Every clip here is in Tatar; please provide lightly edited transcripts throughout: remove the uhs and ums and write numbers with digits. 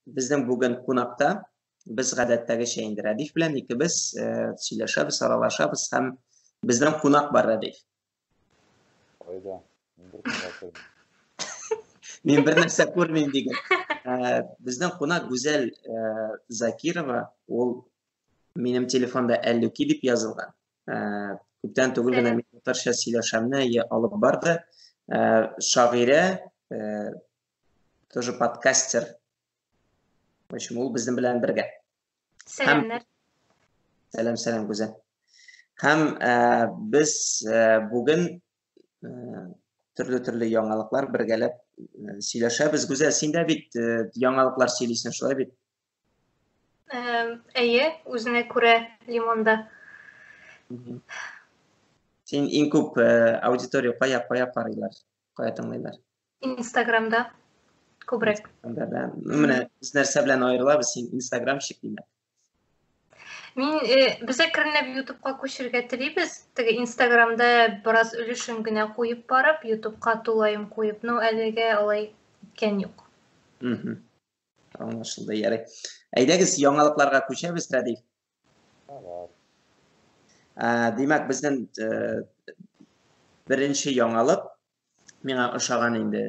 Bizden bugün konakta biz гадәттәге şeyindir Радиф белән икебез сөйләшәбез, аралашабыз һәм bizden konak var Радиф. Oyda. Мен bir нәрсә күрмим диген. Bizden konak Güzel Zakirova, ул минем телефонда Әллүки дип язылган. Күптән түгел генә мин татарча сөйләшәмне алып барды. Шагыйрә, тоже подкастер. В общем, ул безнең белән бергә. Сәламнар. Сәлам, Güzel. Һәм без бүген төрле яңалыклар бергәләп сөйләшәбез. Güzel, син дә бит яңалыклар сөйлисең, шулай бит? Әйе, үзенә күрә лимонда. Син иң күп аудитория кая карыйлар, кая тыңлыйлар? Instagram'da күбрәк. Менә без нәрсә белән аерылабыз, син Instagramчик димәк. Мин без әкренләп YouTube'ка күчергә телибез. Теге Instagram'да бераз өлешен генә куеп барып, YouTube'ка тулайым куеп, но әлегә алай иткән юк. Аңлашылды, ярый. Әйдәгез, яңалыкларга күчәбез, Радиф. Димәк, безнең беренче яңалык миңа ошаган инде.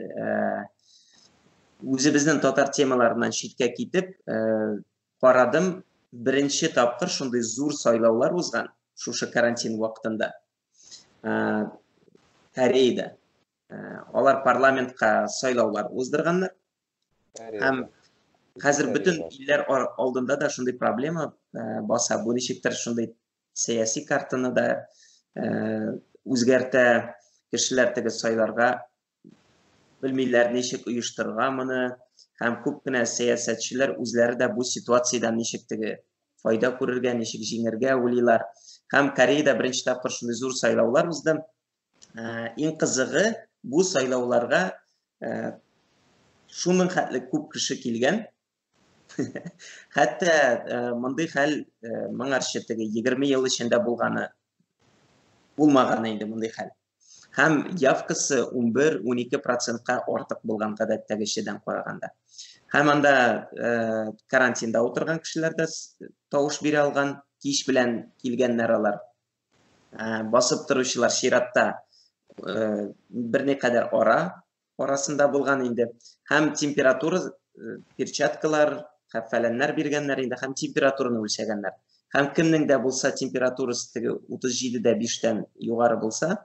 Үзебезнең татар темаларыннан читкә китеп, карадым, беренче тапкыр шундый зур сайлаулар узган шушы карантин вакытында. Кореяда. Алар парламентка сайлаулар уздырганнар. Һәм хәзер бөтен илләр алдында да шундый проблема баса. Бу ничектер шундый сәяси картаны да үзгәртә, кешеләр теге сайларга белмиләр ничек оештырырга моны. Һәм күп кенә сәясәтчеләр үзләре дә бу ситуациядән ничек теге файда күрергә, ничек җиңәргә уйлыйлар. Һәм Кореяда беренче тапкыр шундый зур сайлаулар узды. Иң кызыгы, бу сайлауларга шуның хәтле күп кеше килгән. Хәтта мондый хәл моңарчы теге 20 ел эчендә булмаган инде мондый хәл. Һәм явкасы 11-12%-ка артык булган гадәттәгечедән караганда. Һәм анда карантинда утырган кешеләр дә тавыш бирә алган, кич белән килгәннәр алар. Басып торучылар чиратта берникадәр арасында булган инде. Һәм температура, перчаткалар, фәләннәр биргәннәр инде, һәм температураны үлчәгәннәр. Һәм кемнең дә булса температурасы теге 37.5-тән югары булса,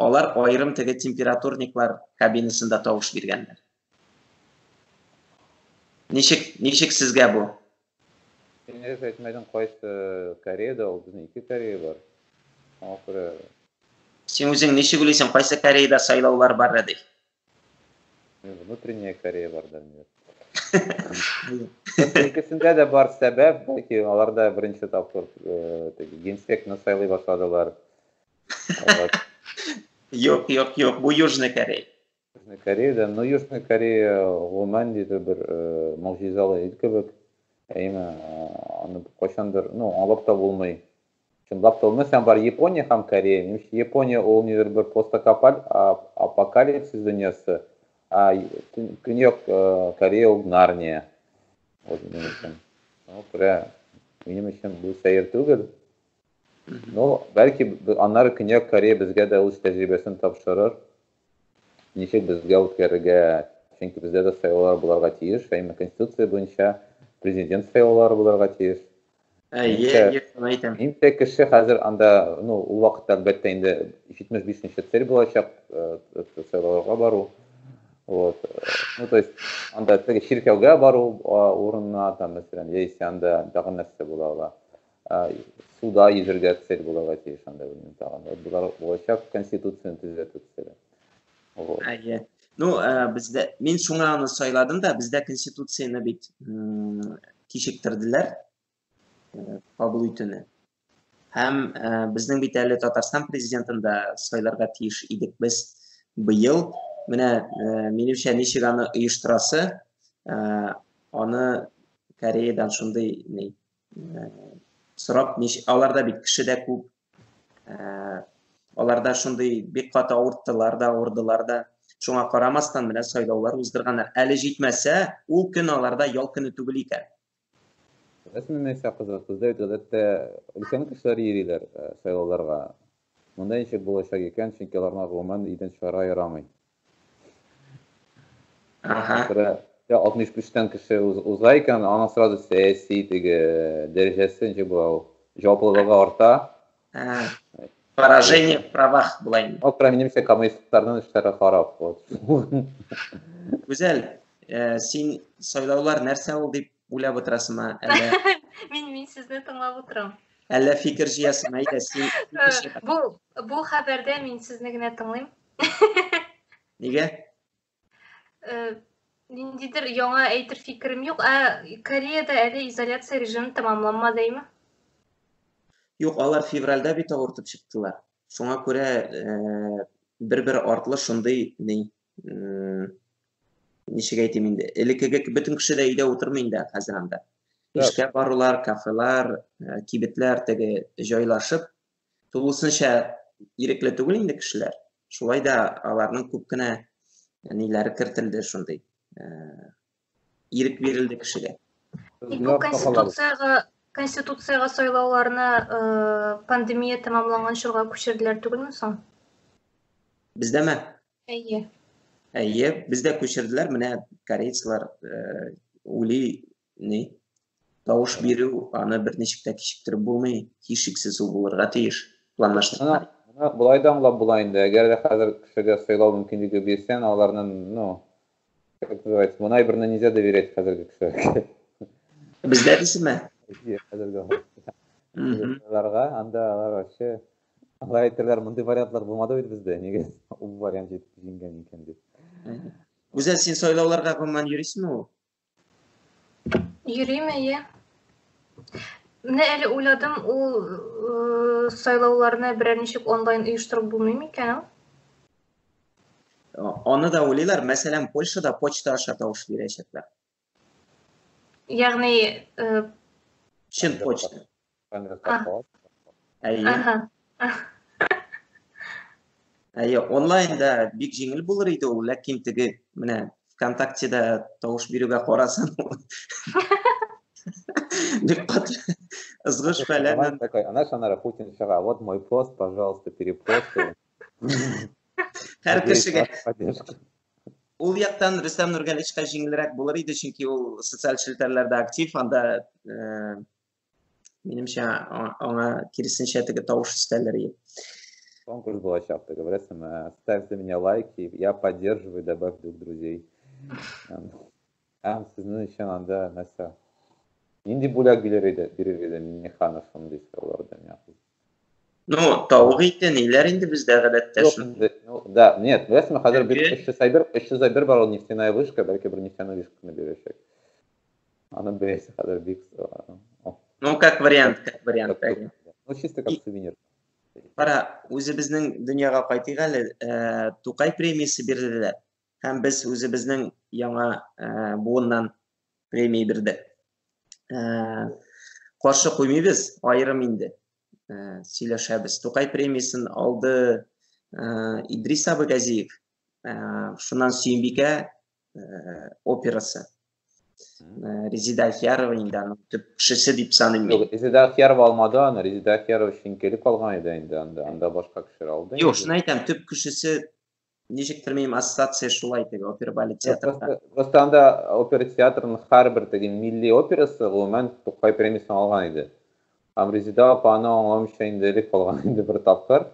алар айрым теге температурниклар кабинасында тавыш биргәннәр. Ничек сезгә бу? Син әйтмәдең, кайсы Кореяда, ул безнең 2 Корея бар. Аңа күрә. Син үзең ничек уйлыйсың, кайсы Кореяда сайлаулар бар дип? Внутренняя Корея бар да. Икесендә дә бар сәбәп, бәлки аларда беренче тапкыр генсекны сайлый башладылар. Юк, бу Южный Корея. Южный Кореяда, но Южный Корея гомумән диде бер могҗизалы ил кебек. Әйме, аны кайчандыр, алып та булмый. Чынлап та булмаса, бар Япония һәм Корея. Немчә Япония ул нидер бер постапокалипсис дөньясы. Көньяк Корея ул Нарния. Минем өчен бу сәер түгел. Но бәлки аннары Көньяк Корея безгә дә үз тәҗрибәсен тапшырыр. Ничек безгә үткәрергә, чөнки бездә дә сайлаулар булырга тиеш, әйме конституция буенча президент сайлаулары булырга тиеш. Инде кеше хәзер анда, ул вакытта әлбәттә инде 75-нче цель булачак сайлауларга бару. Вот. То есть анда теге ширкәүгә бару урынына, там, мәсәлән, яисә анда тагын нәрсә була ала. Суда йөрергә цель булырга тиеш анда белән тагын. Булар булачак конституцияны төзәтү целе. Әйе. Бездә мин шуңа аны сайладым да, бездә конституцияны бит кичектерделәр. Кабул итүне. Һәм безнең бит әле Татарстан президентын да сайларга тиеш идек без быел. Менә минемчә ничек аны оештырасы, аны Кореядан шундый сорап, аларда бит кеше дә күп. Аларда шундый бик каты авырттылар да, Шуңа карамастан менә сайлаулар уздырганнар. Әле җитмәсә, ул көн аларда ял көне түгел икән. Рәсми мәсьәлә кызык. Бездә гадәттә өлкән кешеләр йөриләр сайлауларга. Монда ничек булачак икән, чөнки аларга гомумән идән чыгарга ярамый. Ага. 65-тән кеше уза икән, аның сразу сәяси дәрәҗәсе ничек була, җаваплылыгы арта. Поражение в правах була инде. Минемчә, коммунистларның эшләре харап. Гүзәл, син сайлаулар нәрсә ул дип уйлап утырасыңмы? Мин сезне тыңлап утырам. Әллә фикер җыясыңмы? Әйдә, син Бу хәбәрдә мин сезне генә тыңлыйм. Нигә? Ниндидер яңа әйтер фикерем юк. Кореяда әле изоляция режимы тәмамланмадымы? Юк, алар февральдә бит авыртып чыктылар. Шуңа күрә бер артлы шундый ничек әйтим инде. Элеккеге бөтен кеше дә өйдә утырмый инде хәзер анда. Эшкә барулар, кафелар, кибетләр теге җайлашып, тулысынча ирекле түгел инде кешеләр. Шулай да аларның күп кенә ниләре кертелде шундый. Ирек бирелде кешегә. Бу конституцияга сайлауларны пандемия тәмамланган чорга күчерделәр түгелме соң? Бездәме? Әйе. Әйе, бездә күчерделәр. Менә корейцлар ули ни тавыш бирү, аны бер ничек тә кичектереп булмый, һичшиксез ул булырга тиеш. Планлаштырган. Булай да аңлап була инде. Әгәр дә хәзер кешегә сайлау мөмкинлеге бирсәң, аларның, как называется, ноябрьне нельзя доверять хәзерге кешегә. Бездә дисеңме? Хәзерге аларга, анда алар вообще алар әйтерләр, мондый вариантлар булмады бит бездә. Нигә ул вариант җитеп җиңгән икән дип. Гүзәл, син сайлауларга гомумән йөрисеңме ул? Йөрим, әйе. Менә әле уйладым, ул сайлауларны берәр ничек онлайн оештырып булмыймы икән? Аны да уйлыйлар. Мәсәлән, Польшада почта аша тавыш бирәчәкләр. Ягъни Чын почта. Әйе, онлайнда бик җиңел булыр иде ул, ләкин теге менә ВКонтактеда тавыш бирүгә карасаң, бик каты ызгыш фәлән. Она шанара Путин чыга, вот мой пост, пожалуйста, перепосты. Һәр кешегә ул яктан Рөстәм Нургаличка җиңелрәк булыр иде, чөнки ул социаль челтәрләрдә актив, анда минемчә аңа киресенчә теге тавыш өстәлләре. Конкурс булачак, теге беләсеңме? Ставь за меня лайки, я поддерживаю, добавь 2 друзей. Сезнең өчен анда нәрсә? Нинди бүләк бирер иде Миханов шундый сайлауларда? Тавык ите ниләр инде бездә гадәттә шундый. Да, нет, беләсеңме, хәзер бит 301 бар ул нефтяная вышка, бәлки бер нефтяная вышканы бирәчәк. Аны бәясе хәзер бик. Как вариант. Чисто как сувенир. Кара, үзебезнең дөньяга кайтыйк әле, Тукай премиясе бирделәр. Һәм без үзебезнең яңа буыннан премия бирдек. Каршы куймыйбыз, аерым инде. Сөйләшәбез. Тукай премиясын алды Идрис Абыгазиев. Шуннан Сөембикә операсы. Резида Ахиярова инде аның төп кешесе дип саныйм. Резида Ахиярова алмады аны, Резида Ахиярова шиңкелеп калган иде инде, анда башка кешеләр алды. Юк, шуны әйтәм, төп кешесе ничектер минем ассоциация шулай теге опера балет театрында. Просто анда опера театрының һәрбер теге милли операсы гомумән Тукай премиясын алган иде. Һәм Резида апа аны аңламыйча инде элек калган инде бер тапкыр.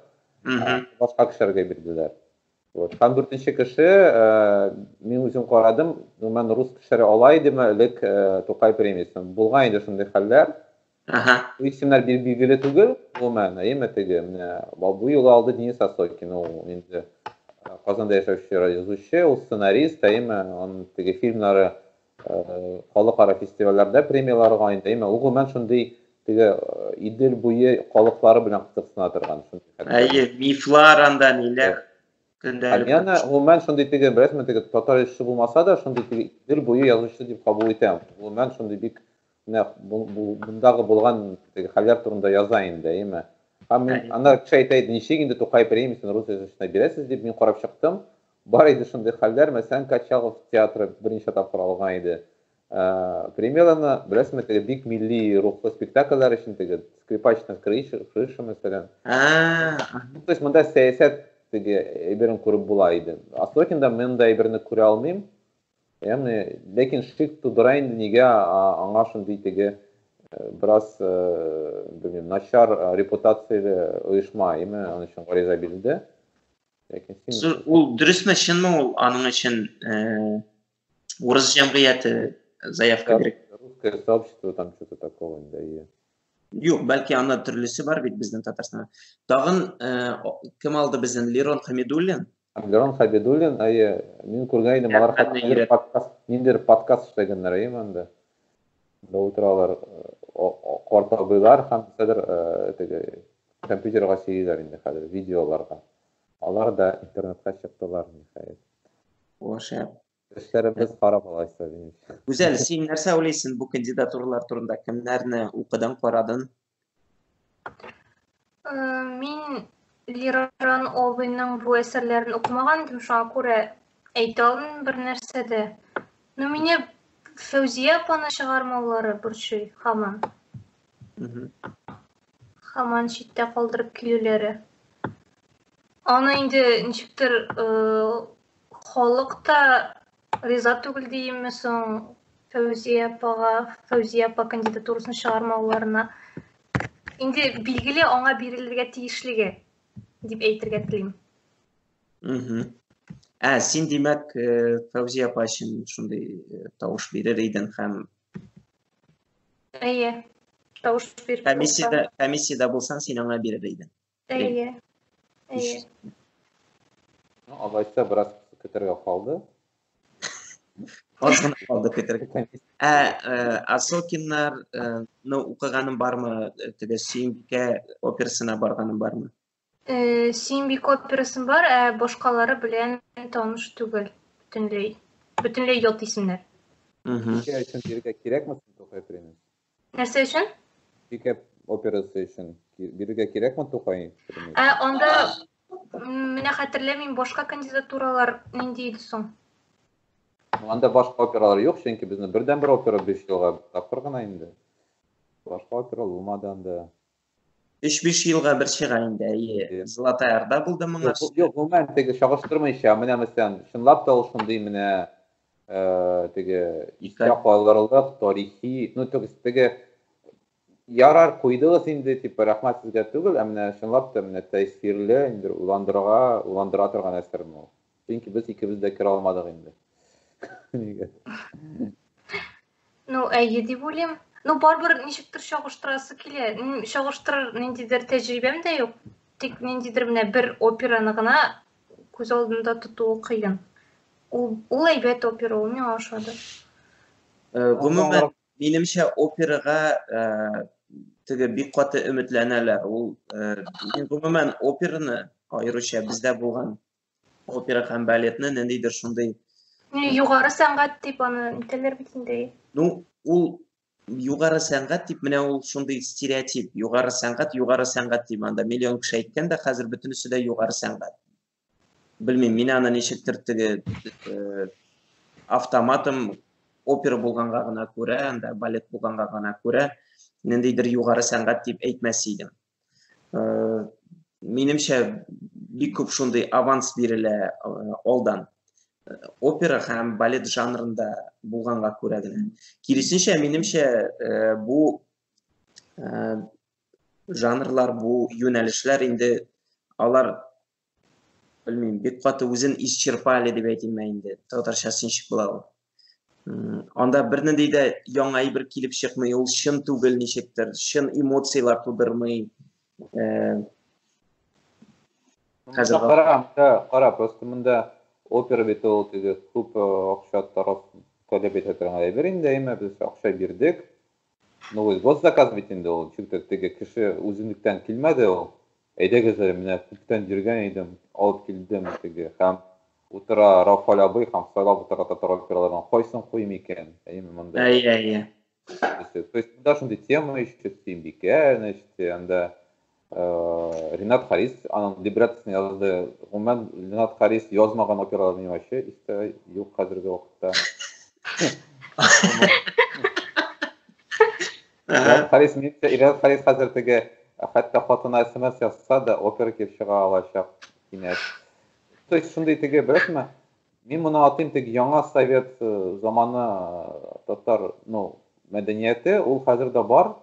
Башка кешеләргә бирделәр. Һәм 4нче кеше, мин үзем карадым, гомумән рус кешеләре ала идеме элек Тукай премиясын. Булган иде шундый хәлләр. Исемнәр билгеле түгел, гомумән, әйеме теге, менә бу юлы алды Денис Осокин, ул инде Казанда яшәүче язучы, ул сценарист, әйеме, аның теге фильмнары халыкара фестивальләрдә премияларга инде, әйеме, ул гомумән шундый теге Идел буе халыклары белән кызыксына торган. Әйе, мифлар анда ниләр көндәлек. Яна гомумән шундый теге, беләсеңме, теге татар эше булмаса да, шундый теге Идел буе язучы дип кабул итәм. Гомумән шундый бик бундагы булган теге хәлләр турында яза инде, әйеме. Һәм анда кеше әйтә, ничек инде Тукай премиясын рус язучысына бирәсез дип мин карап чыктым. бар иде шундай хәлләр. Мәсәлән, Качалов театры берничә тапкыр алган иде. Премьераны беләсезме, теге бик милли рухлы спектакльләр өчен теге скрипачная крыша мәсәлән. То есть монда сәясәт теге әйберен күреп була иде. Осокинда мен да әйберне күрә алмыйм. Ягъни, ләкин шик тудыра инде нигә аңа шундый теге biraz bilmiyorum, начар репутациялы оешма, име, аның өчен гариза бирелде. Ләкин син Ул дөресме, чынмы ул аның өчен урыс җәмгыяте заявка бирә? Русское сообщество там что-то такого инде, ие. Юк, бәлки анда төрлесе бар бит безнең Татарстанда. Тагын кем алды безнең Лерон Хамидуллин? Лерон Хамидуллин, ие, мин күргән идем, алар ниндидер подкаст эшләгәннәр, ие анда. Да утыралар, карта буйлар һәм теге компьютерга сөйлиләр инде хәзер видеоларга. Алар да интернетка чыктылар ниһаять. Ошап. Эшләребез харап алайса димеш. Гүзәл, син нәрсә уйлыйсың бу кандидатуралар турында? Кемнәрне укыдың, карадың? Мин Лерон Обыйның бу әсәрләрен укымаган идем, шуңа күрә әйтә алмыйм бер нәрсә дә. Ну, мине Фәүзия апаны чыгармаулары борчый һаман. Һаман читтә калдырып килүләре. Аны инде ничектер халык та риза түгел дийме соң Фәүзия апа кандидатурасын чыгармауларына. Инде билгеле аңа бирелергә тиешлеге дип әйтергә телим. Син димәк, Фәүзия апа өчен шундый тавыш бирер идең һәм Әйе, тавыш биреп. Комиссияда булсаң, син аңа бирер идең. Әйе. Алайса бераз көтәргә калды. Азгын калды көтәргә. Осокиннар, укыганың бармы? Теге Сөембикә операсына барганың бармы? Сөембикә операсын бар, башкалары белән таныш түгел. Бөтенләй ят исемнәр. Сөембикә өчен бирергә кирәкме Тукай премиясе? Нәрсә өчен? Сөембикә операсы өчен бирергә кирәкме Тукай премиясе? Анда менә хәтерләмим, башка кандидатуралар нинди иде соң? Анда башка опералар юк, чөнки безнең бердән-бер опера 5 елга тапкыр гына инде. Башка опера булмады анда. 3-5 елга бер чыга инде. Золотая Орда булды моңа. Юк, гомумән теге чагыштырмыйча, менә мәсәлән, чынлап та ул шундый менә теге истә калырлык тарихи, теге ярар куйдыгыз инде, тип рәхмәт сезгә түгел, менә чынлап та менә тәэсирле инде уландыра торган әсәрме ул. Чөнки без икебез дә кирә алмадык инде. Әйе дип уйлыйм. Барбыр ничектер чагыштырасы килә. Чагыштырыр ниндидер тәҗрибәм дә юк. Тик ниндидер менә бер операны гына күз алдында тотуы кыен. Ул әйбәт опера, ул миңа ошады. Гомумән, минемчә операга теге бик каты өметләнәләр. Ул гомумән операны аеруча бездә булган опера һәм балетны ниндидер шундый Югары сәнгать дип аны итәләр бит инде. Ул югары сәнгать дип, менә ул шундый стереотип. Югары сәнгать дип анда миллион кеше әйткән дә, хәзер бөтенесе дә югары сәнгать. Белмим, мин аны ничектер теге автоматым опера булганга гына күрә, анда балет булганга гына күрә, ниндидер югары сәнгать дип әйтмәс идем. Минемчә, бик күп шундый аванс бирелә алдан. Опера һәм балет жанрында булганга күрә генә. Киресенчә, минемчә, бу жанрлар, бу юнәлешләр инде алар, белмим, бик каты үзен исчерпали дип әйтим инде. Татарчасы ничек була ул? Анда бер ниндәй дә яңа әйбер килеп чыкмый, ул чын түгел ничектер, чын эмоциялар тудырмый. Кара, просто монда опера бит ул теге күп акча таләп итә торган әйбер инде, без акча бирдек. Госзаказ бит инде ул, чөнки теге кеше үзенлектән килмәде ул. Әйдәгез, менә күптән йөргән идем, алып килдем теге һәм утыра Рафаль абый һәм сайлап утыра татар опералардан кайсын куйм икән. Монда. Әйе. То есть монда шундый тема ишетеп Сөембикә, анда Ринат Харис, аның либреттосын язды. Гомумән Ринат Харис язмаган операларны вообще истә юк хәзерге вакытта. Ринат Харис хәзер теге хәтта хатына SMS язса да опера килеп чыга алачак кинәт. То есть шундый теге беләсезме? Мин моны атыйм теге яңа совет заманы татар, мәдәнияте, ул хәзер дә бар.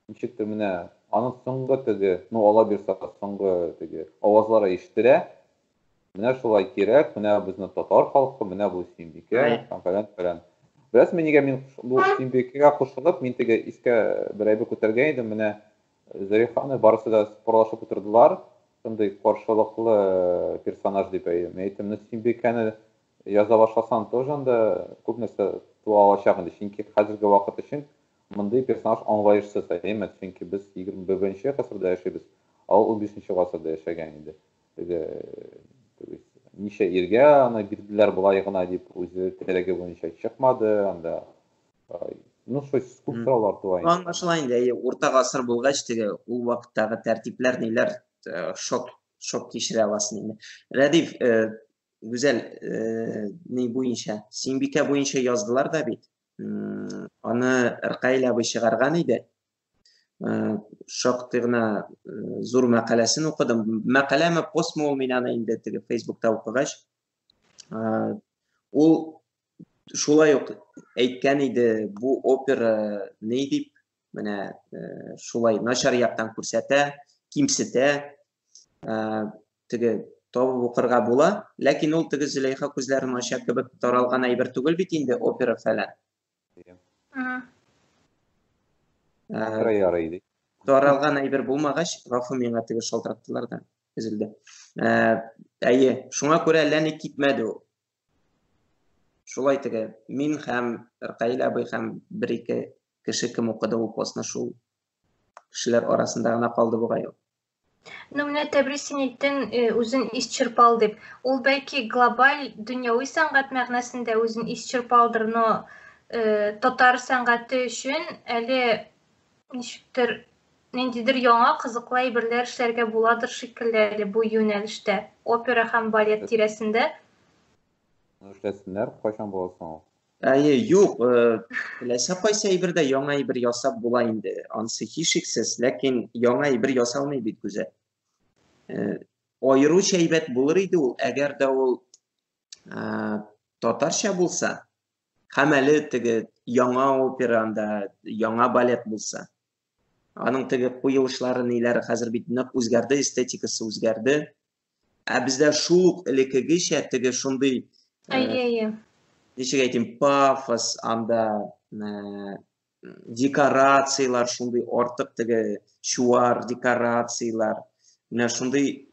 Ничектер менә аның соңгы теге, ала бирсә соңгы теге авазлары ишетелә. Менә шулай кирәк, менә безнең татар халкы, менә бу Сөембикә, фәлән. Беләсезме, нигә мин бу Сөембикәгә кушылып, мин теге искә бер әйбер күтәргән идем, менә Зарифаны барысы да спорлашып утырдылар. Шундый каршылыклы персонаж дип әйтәм. Сөембикәне яза башласам, тоже анда күп нәрсә туа алачак инде. Чөнки хәзерге вакыт өчен мондый персонаж аңлаешсыз, чөнки без 21-нче гасырда яшибез, ал 15-нче гасырда яшәгән инде. Ничә иргә аны бирделәр болай гына дип үзе теләге буенча чыкмады, анда шуй күп сораулар туа инде. Аңлашыла инде, урта гасыр булгач, теге ул вакыттагы тәртипләр ниләр шок кичерә аласың инде. Рәдиф, гүзәл ни буенча, Сөембикә буенча яздылар да бит. Аны Ркаил абый чыгарган иде. Шактый гына зур мәкаләсен укыдым. Мәкаләме, постмы ул, мин аны инде теге Facebook'та укыгач. Ул шулай ук әйткән иде, бу опера ни дип, менә шулай начар яктан күрсәтә, кимсетә. Теге табып укырга була, ләкин ул теге Зөләйха күзләрен ача кебек таралган әйбер түгел бит инде опера фәлән. Таралган әйбер булмагач, гафу, миңа теге шалтыраттылар да, өзелде. Шуңа күрә ләне китмәде ул. Шулай теге мин һәм Ркаил абый һәм бер-ике кеше кем укыды ул постны, шул кешеләр арасында гына калды бугай ул. Менә Тәбрис син әйттең, үзен исчерпал дип. Ул бәлки глобаль дөньяви сәнгать мәгънәсендә үзен исчерпалдыр, но татар сәнгате өчен әле ничектер ниндидер яңа кызыклы әйберләр эшләргә буладыр шикелле әле бу юнәлештә, опера һәм балет тирәсендә. Эшләсеннәр, кайчан булсын ул? Юк, теләсә кайсы әйбердә яңа әйбер ясап була инде. Анысы һичшиксез, ләкин яңа әйбер ясалмый бит гүзәл. Аеруча әйбәт булыр иде ул, әгәр дә ул татарча булса, һәм әле теге яңа операнда, яңа балет булса. Аның теге куелышлары ниләре хәзер бит нык үзгәрде, эстетикасы үзгәрде. Бездә шул элеккегечә теге шундый ничек әйтим, пафос, анда декорациялар шундый артык, теге чуар декорациялар. Менә шундый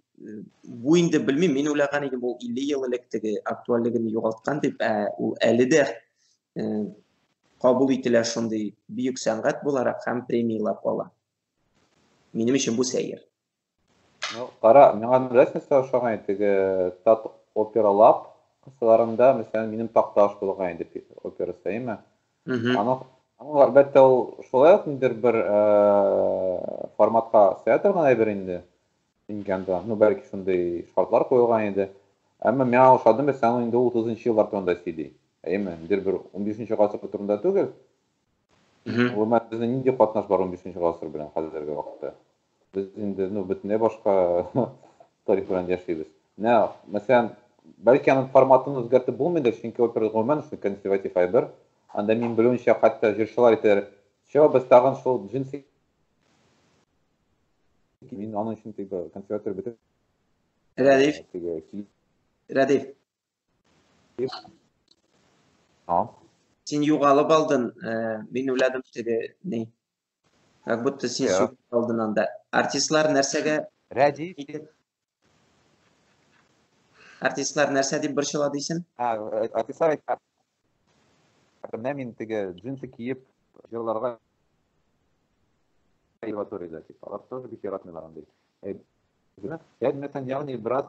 бу инде белмим, мин уйлаган идем, ул 50 ел элек теге актуальлыгын югалткан дип, ул әле дә кабул ителә шундый бөек сәнгать буларак һәм премиялап ала. Минем өчен бу сәер. Кара, миңа нәрсә ошаган теге тат опералап кысаларында, мәсәлән, минем такташ булган инде операсы, әйме? Аның әлбәттә ул шулай ук ниндидер бер форматка сыя торган әйбер инде. Ингәндә, бәлки шундый шартлар куелган иде. Әмма миңа ошады, мәсәлән, инде 30-нчы еллар турында сөйли. Әйме, бер 15-нче гасыр турында түгел. Ул безнең нинди катнаш бар 15-нче гасыр белән хәзерге вакытта? Без инде, бөтенләй башка тарих белән яшибез. Мәсәлән, бәлки аның форматын үзгәртеп булмыйдыр, чөнки опера гомумән шул консерватив әйбер. Анда мин белүемчә, хәтта җырчылар әйтәләр, без тагын шул джинсы мин аның өчен теге консерватор бетеп. Рәдиф. Син югалып алдың, мин уйладым теге ни? Как будто син югалып алдың анда. Артистлар нәрсәгә? Рәдиф. Артистлар нәрсә дип борчыла дисең? Артистлар мин теге джинсы киеп җырларга консерваториядә тип. Алар тоже бик яратмыйлар андый. Мәсәлән, ягъни бераз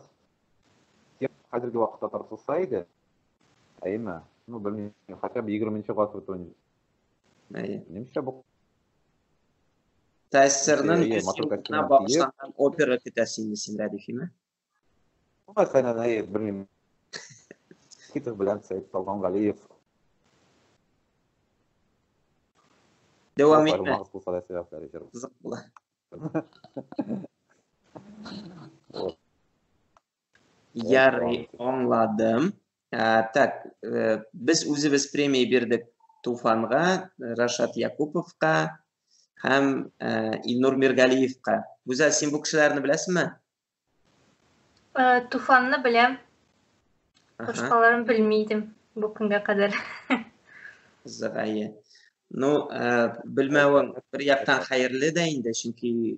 хәзерге вакытта тартылса иде. Әйме? Белмим, хәтта 20-нче гасыр турында. Немчә бу Тәсірінің Иә, матур костюмына костюмнан бағышталған опера көтәсің сен Рәдифиме? Aynen iyi, bilmiyorum. Kitap bilen Seyit Salman Galiyev. Devam Çok etme. ayrılmaz bu sadece sebepler yaşarım. Қызық бұла. Ярый, аңладым. Так, біз өзіміз премия бердік Туфанға, Рашат Якуповқа һәм Илнур Миргалиевқа. Гүзәл, сен бұл кішілерді білесің ме? Туфанны беләм, Аха, башкаларын белмидем бу көнгә кадәр. қызық айы. Ну, білмәуің бір яқтан хайырлы да инде, чөнки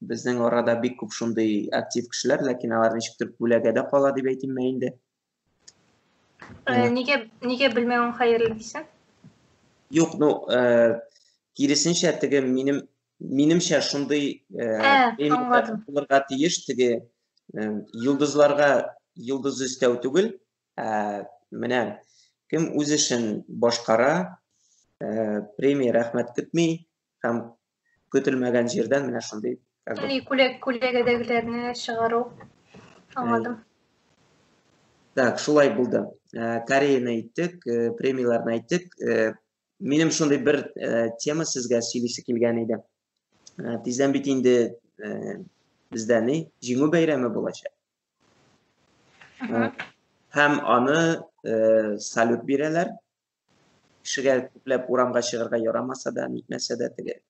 безнең арада бик күп шундый актив кешеләр, ләкин алар ничектер күләгәдә кала дип әйтим мен инде. Нигә белмәвең хәерле дисең? Юк, ну, киресенчә теге минемчә шундый аңладым. булырга тиеш, теге йолдызларга йолдыз өстәү түгел, менә кем үз эшен башкара, премия рәхмәт көтми һәм көтелмәгән җирдән менә шундый Күләгәдәгеләрне чыгару. Аңладым. Так, шулай булды. Кореяны әйттек, премияларны әйттек. Минем шундый бер тема сезгә сөйлисе килгән иде. Тиздән бит инде бездә җиңү бәйрәме булачак. Һәм аны салют бирәләр. Кешегә күпләп урамга чыгарга ярамаса да, нитмәсә дә, теге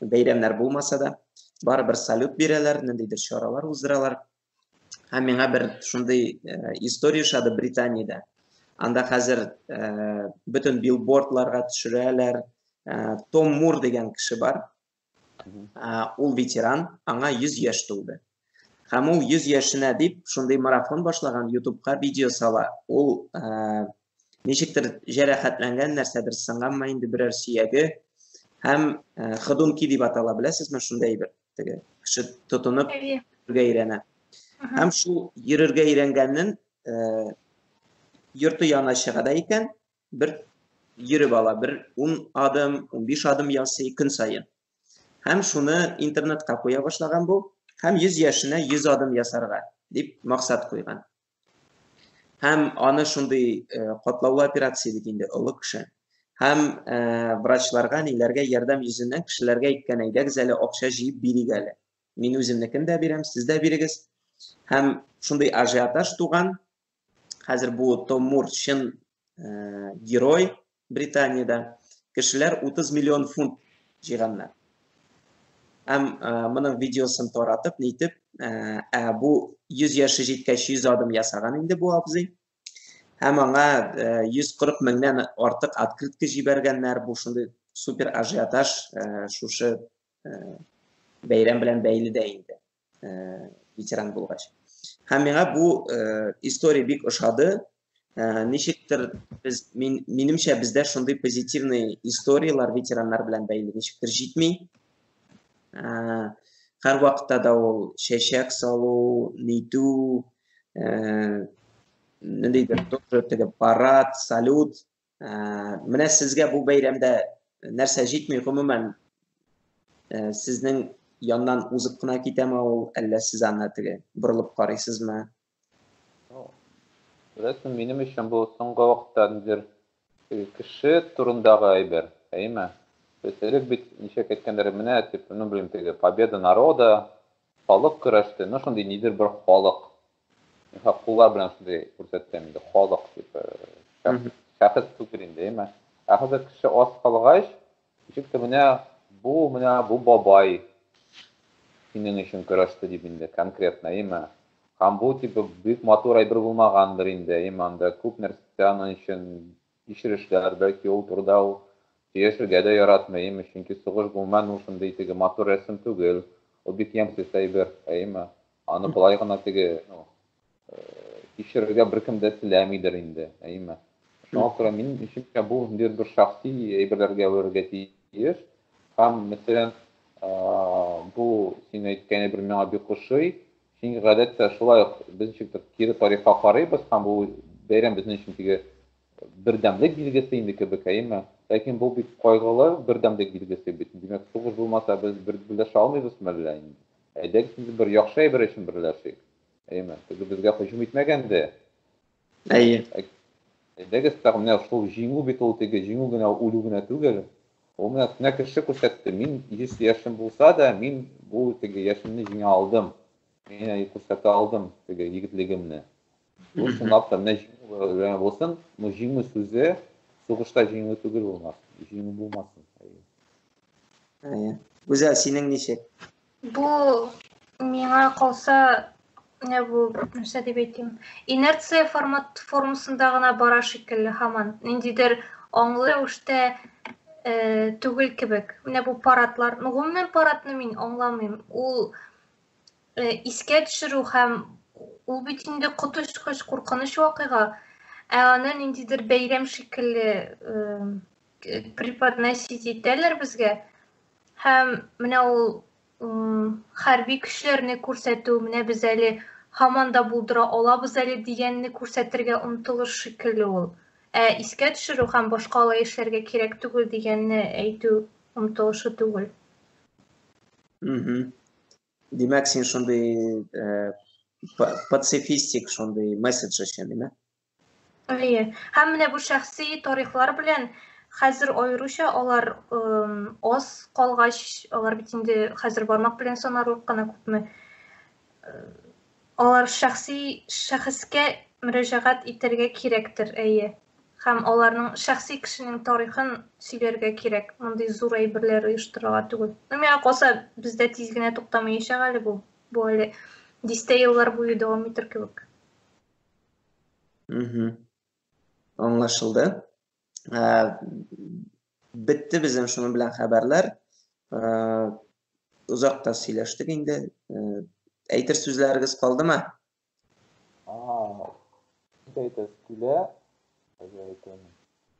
бәйрәмнәр булмаса да, барыбер салют бирәләр, ниндидер чаралар уздыралар. Һәм миңа бер шундый история ошады Британиядә. Анда хәзер бөтен билбордларга төшерәләр. Том Мур дигән кеше бар. Ул ветеран, аңа 100 яшь тулды. Һәм ул 100 яшенә дип шундый марафон башлаган, YouTube'ка видео сала. Ул ничектер җәрәхәтләнгән, нәрсәдер сынганмы инде берәр сөяге. Һәм ходунки дип атала, беләсезме, шундай бер теге кеше тотынып йөрергә өйрәнә. Һәм шул йөрергә өйрәнгәннән йорты янына чыга да икән, бер йөреп ала, бер 10 адым, 15 адым ясый көн сайын. Һәм шуны интернетка куя башлаган бу, һәм 100 яшенә 100 адым ясарга дип максат куйган. Һәм аны шундый катлаулы операция бит инде, олы кеше. Һәм врачларга, ниләргә ярдәм йөзеннән кешеләргә әйткән, әйдәгез әле акча җыеп бирик әле. Мин үземнекен дә бирәм, сез дә бирегез. Һәм шундый ажиотаж туган. Хәзер бу Том Мур чын герой Британиядә. Кешеләр 30 миллион фунт җыйганнар. Һәм моның видеосын таратып, нитеп, бу 100 яше җиткәч 100 адым ясаган инде бу абзый. Һәм аңа 140 меңнән артык открытка җибәргәннәр. Бу шундый супер ажиотаж шушы бәйрәм белән бәйле дә инде. Ветеран булгач. Һәм миңа бу история бик ошады. Ничектер минемчә бездә шундый позитивный историялар ветераннар белән бәйле ничектер җитми. Һәр вакытта да ул чәчәк салу, нитү, ниндидер теге парад, салют. Менә сезгә бу бәйрәмдә нәрсә җитми, гомумән сезнең яннан узып кына китәме ул, әллә сез аны теге борылып карыйсызмы? Беләсең, минем өчен бу соңгы вакытта нидер кеше турындагы әйбер, әйме? Элек бит ничек әйткәндәр, менә тип, белмим, теге победа народа, халык көрәште, шундый нидер бер халык. Куллар белән шундый күрсәткән инде, халык дип. Шәхес түгел инде, әйме? Хәзер кеше аз калгач, ничектер менә бу бабай синең өчен көрәште дип инде, конкретно, әйме? Һәм бу типа бик матур әйбер булмагандыр инде, әйме, анда күп нәрсә аның өчен ишерешләр, бәлки ул турда ул яшәргә дә яратмый, әйме, чөнки сугыш булмаган ул шундый теге матур рәсем түгел. Ул бик ямьсез әйбер, әйме. Аны болай гына теге, ишерергә беркем дә теләмидер инде, әйме. Шуңа күрә мин өчен бу нидер бер шәхси әйберләргә әверергә тиеш. Һәм мәсәлән, бу син әйткән әйбер миңа бик ошый. Чөнки гадәттә шулай ук без ничектер кире тарихка карыйбыз, һәм бу бәйрәм безнең өчен теге бердәмлек билгесе инде кебек, әйме. Lakin bu bit kaygılı birdemde gilgisi bit. Demek soğuş bulmasa biz birleşe almayız mı indi? Edek siz bir yaxşı bir için birleşik. Eymen. Bizge hücum etmegende. Әйе. Edek istagmına şu jiңu bit ol tege jiңu gına ulu gına tugel. O mena ne kişi koşattı. Min 100 yaşım bulsa da min bu tege yaşımını jiңa aldım. Meni koşattı aldım tege yigitligimni. Bu şunlap da ne jiңu bolsun, bu jiңu sözü soğuşta jiңu tugel olmaz. Jiңu bulmasın. Әйе. Güzel, senin nişek? Bu миңа калса не бу нәрсә дип әйтим. Инерция формасында гына бара шикелле һаман. Ниндидер аңлы эштә түгел кебек. Менә бу паратлар, гомумән паратны мин аңламыйм. Ул искә төшерү һәм ул бит инде коточкыч куркыныч вакыйга. Аны ниндидер бәйрәм шикелле преподносить итәләр безгә. Һәм менә ул хәрби көчләрне күрсәтү, менә без әле һаман да булдыра алабыз әле дигәнне күрсәтергә омтылыш шикелле ул. Искә төшерү һәм башка алай эшләргә кирәк түгел дигәнне әйтү омтылышы түгел. Demek sen şunday pacifistik şunday mesaj eşen, değil mi? Әйе. Һәм менә бу шәхси тарихлар белән хәзер аеруча алар аз калгач, алар бит инде хәзер бармак белән санарлык кына күпме. Алар шәхескә мөрәҗәгать итәргә кирәктер, әйе. Һәм аларның шәхси кешенең тарихын сөйләргә кирәк. Мондый зур әйберләр оештырырга түгел. Миңа калса бездә тиз генә туктамаячак әле бу. Бу әле 10 еллар буе дәвам итер кебек. Anlaşıldı. Bitti bizim şunun bilen haberler. Uzakta söyleştik indi. Aytır sözleriniz kaldı mı? Aytır söyle.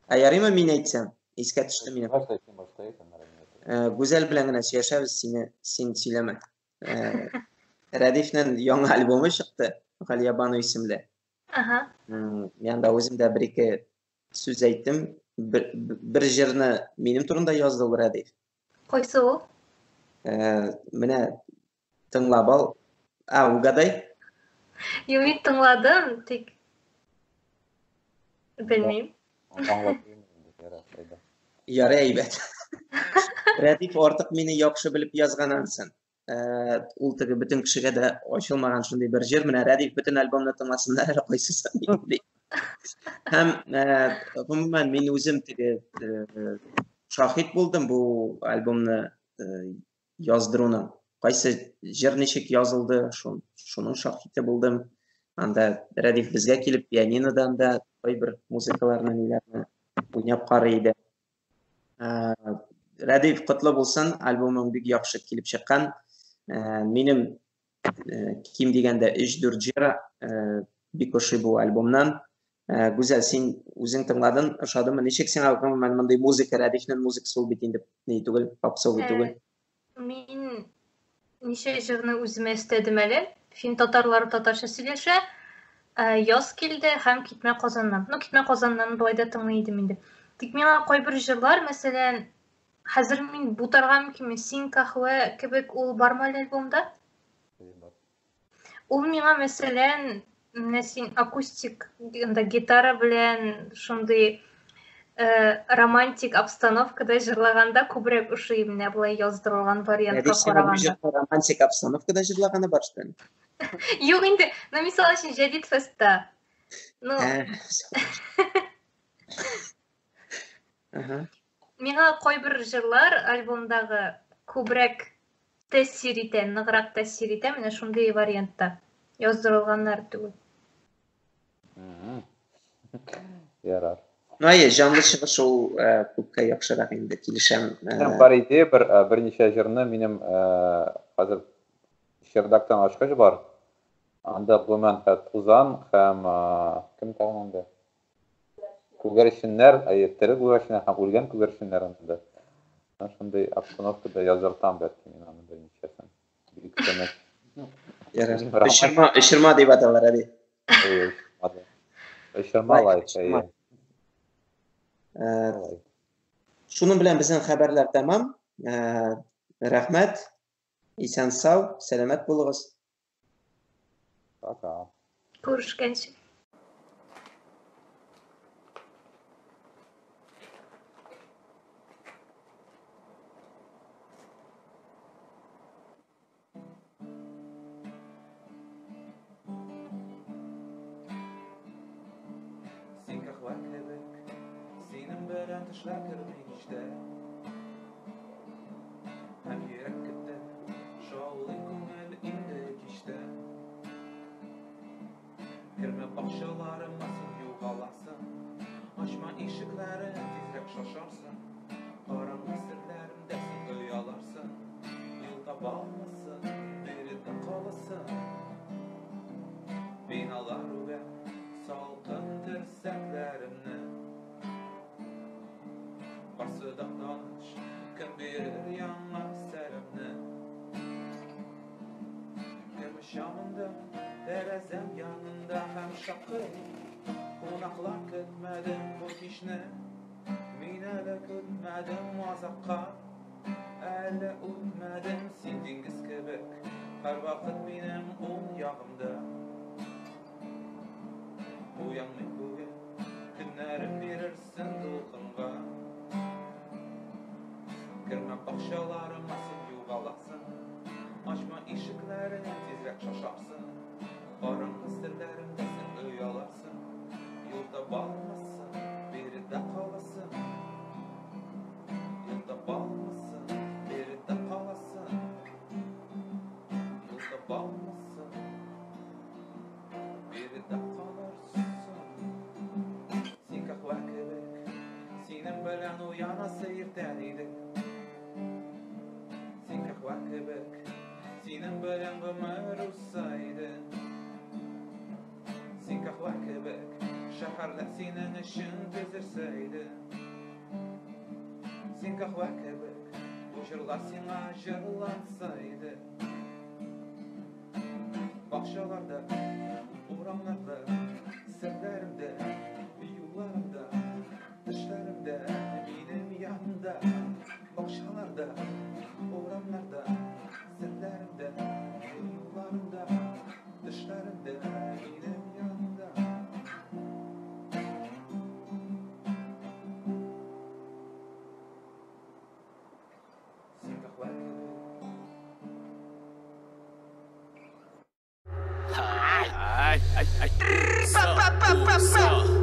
Ayarı mı min aytsam? İskat düştü mine. Başlayın. Güzel bilen gene yaşarız sen söyleme. Radif'nin yeni albomu çıktı. Yaban isimli. Aha. Yani da özümde bir iki söz aytdım. Bir jırını benim turumda yazdı o Radif. Qaysı o? Mine tınlab al. O gaday. Yo, tыңладым, тик bilmeyim. Yarı eybet. Radif artık meni yaxşı bilip yazganansın. Ул теге бөтен кешегә дә ачылмаган шундый бер җыр. Менә Радиф бөтен альбомны тыңласыннар, кайсысы ди. Һәм гомумән мин үзем теге шаһит булдым бу альбомны яздыруның. Кайсы җыр ничек язылды, шуның шаһиты булдым. Анда Радиф безгә килеп пианинодан да кайбер музыкаларны ниләрне уйнап карый иде. Радиф котлы булсын, альбомың бик яхшы килеп чыккан. Benim kim degende 3-4 jira bir koşu bu albümden. Güzel, sen özün tınladın, aşağıda neçek sen algım, ben bunday müzik, Radif'nin müzik sol bitinde ne tugul, pop sol bitugul. Min neçe jırını özüme istedim әле. Fin tatarları tatarça сөйләшә. Яз килде һәм Китмә Казаннан. Китмә Казаннан болай да тыңлыйдым инде. Тик миңа кайбер җырлар, мәсәлән, хәзер мин бутарга мөмкинме? Син кахва кебек ул бармы альбомда? Ул миңа мәсәлән, менә син акустик гитара белән шундый романтик обстановкада җырлаганда күбрәк ошый, менә булай яздырылган вариантка караганда. Романтик обстановкада җырлаганы бар шуны. Юк инде, мисал өчен Җәдид фестта. Миңа кайбер җырлар альбомдагы күбрәк тәэсир итә, ныграк тәэсир итә, менә шундый вариантта яздырылганнар түгел. Ярар. Әйе, жанлы чыгыш ул күпкә яхшырак инде, килешәм. Бар иде, берничә җырны минем хәзер Шердактан ачкыч бар. Анда гомумән Тузан һәм кем тагында? Күгәрченнәр, әйттәре күгәрченнәр һәм үлгән күгәрченнәр анда. Шундый обстановкада языртам бәлки мин аны берничәсен. Бик тәмәк. Ярар. Ишерма дип аталар әди. Ишерма лайк. Şunun bilen bizden haberler tamam. Rahmet. İsen sağ, selamet bulunuz. Пока. Görüşkенçe. Sen kahve kebek, senin beren taşlar kırmızı işte. Hem yürek gitti, şoğulun kumel indik işte. Girme bahçelerime yuvalasın, açma ışıkları tizrek şaşarsın. Karanlık sırlarımdasın uyalarsın, yılda bağmasın, birinde kalasın. Binalar ve salkın dirseklerimni Barsıda danış, kim bilir yanlar serimni Girmiş yanımda, terezem yanında hem şakı Konaklar kıtmedim bu kişni Minele kıtmedim vazakka Elle utmedim sindiğiniz kebek Her vakit benim un yağımda Uyanmayın bugün, günlerim verirsin dolğunğa Girme bahçelerime yuvalasın Açma ışıkları tizrek şaşarsın Karanlık sırlarımdasın uyalarsın Yolda bağlamazsın, biri de kalasın Yolda bağlamazsın, biri de kalasın Yolda bağlamazsın, biri de kalarsın Sen kahve kebek, senin bilen uyana seyirten idi Sen kahve kebek, senin bilen ömür ussaydı Sen kahve kebek, şehirler senin işin düzirseydi Sen kahve kebek, bu jırlar sana jırlansaydı Bahçelerde, uğramlarda, sırlarımda, yollarımda, dışlarımda, benim yanımda Bahçelerde, uğramlarda, sırlarımda, yollarımda, dışlarımda, benim yanımda Sen kahve kebek So,